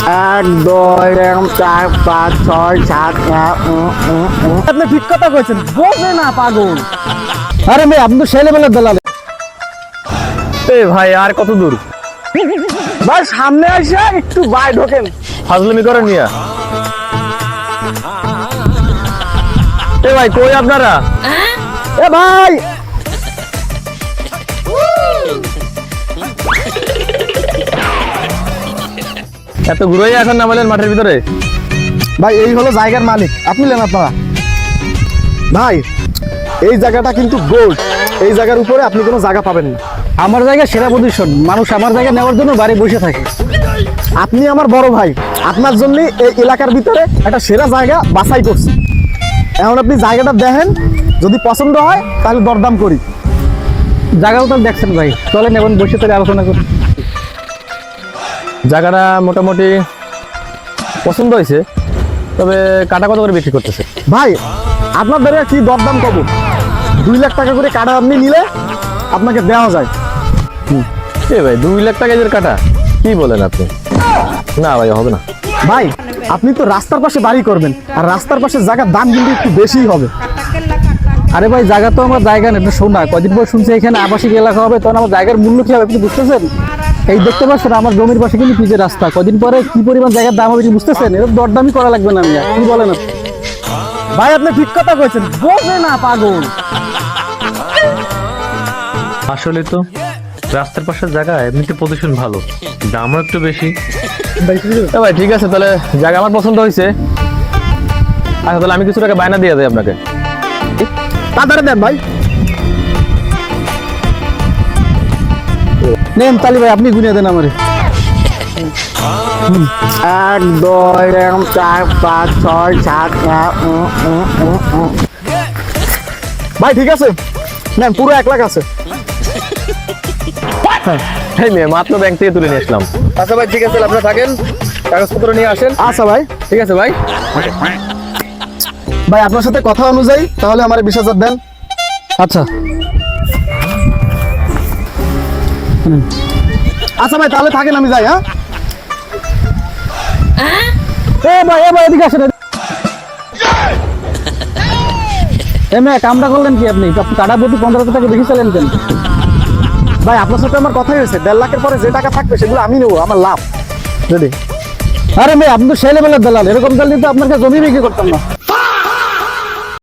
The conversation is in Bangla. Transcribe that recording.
1 2 3 4 5 6 7 আপনি ঠিক কথা কইছেন, বোঝে না পাগল। আরে ভাই আপনি তো ছেলেবেলার দালাল। ভাই আর কত দূর? ভাই সামনে আসে একটু ভাই ঢোকেন। ফাজলামি করেন মিয়া। ভাই কই আপনারা? এ ভাই এত ঘুরেই আসেন না বলেন মাঠের ভিতরে? ভাই এই হলো জায়গার মালিক, আপনি নেন আপনারা। ভাই এই জায়গাটা কিন্তু গোল্ড, এই জায়গার উপরে আপনি কোনো জায়গা পাবেন না। আমার জায়গা সেরা পজিশন, মানুষ আমার জায়গা নেওয়ার জন্য বাড়ি বসে থাকে। আপনি আমার বড় ভাই, আপনার জন্য এই এলাকার ভিতরে একটা সেরা জায়গা বাছাই করছি। এখন আপনি জায়গাটা দেখেন, যদি পছন্দ হয় তাহলে দরদাম করি। জায়গাও তো দেখছেন ভাই, চলেন এখন বসে থেকে আলোচনা করি। জায়গাটা মোটামুটি পছন্দ হয়েছে, তবে কাটা কত করে বিক্রি করতেছে? ভাই আপনার দ্বারা কি দরদাম কব, 2 লাখ টাকা করে কাটা আপনি নিলে আপনাকে দেওয়া যায়। ভাই 2 লাখ টাকা এর কাটা? কি বলেন আপনি? না ভাই হবে না। ভাই আপনি তো রাস্তার পাশে বাড়ি করবেন, আর রাস্তার পাশে জায়গার দাম কিন্তু একটু বেশিই হবে। আরে ভাই জায়গা তো আমার জায়গা না, এটা শোনা কদিন পর শুনছি এখানে আবাসিক এলাকা হবে, তখন আমার জায়গার মূল্য কি হবে আপনি বুঝতেছেন? এই দেখতে পাচ্ছেন আমার জমির পাশে কিন্তু পিচের রাস্তা, কদিন পরে কি পরিমাণ জায়গার দাম হবে বুঝতেছেন? এরকম দরদামই করা লাগবে না। আমি কি বলেন আপনি? ভাই আপনি ঠিক কথা কইছেন, বোঝে না পাগল। আসলে তো রাস্তার পাশের জায়গা এমনিতে পজিশন ভালো, দামও একটু বেশি। ভাই ঠিক আছে, তাহলে জায়গা আমার পছন্দ হয়েছে। আচ্ছা তাহলে আমি কিছু টাকা বায়না দিয়ে দেয় আপনাকে। তাড়াতাড়ি দেন ভাই। নেন তালি ভাই, আপনি গুনিয়ে দেন আমারে। 1 2 3 4 5 6 7 ভাই ঠিক আছে, নেন পুরো 1 লাখ আছে। এই মেয়ে মাত্র ব্যাংক থেকে তুলে নিয়ে আসলাম। আচ্ছা ভাই ঠিক আছে, আপনারা থাকেন, কাগজপত্র নিয়ে আসেন। আচ্ছা ভাই ঠিক আছে ভাই। ভাই আপনার সাথে কথা অনুযায়ী তাহলে আমার 20,000 দেন। আচ্ছা আচ্ছা ভাই তাহলে থাকেন, আমি যাই। হ্যাঁ এ ভাই এদিকে আসেন। কামটা করলেন কি আপনি? কাটা প্রতি 15,000 টাকা বেশি চালেন কেন? ভাই আপনার সাথে আমার কথা হয়েছে, 1.5 লাখের পরে যে টাকা থাকবে সেগুলো আমি নেবো, আমার লাভ। রেডি? আরে ভাই আপনি তো ছেলেবেলার দালাল, এরকম দালাল দিতে আপনার কাছে জমি বিক্রি করতাম না।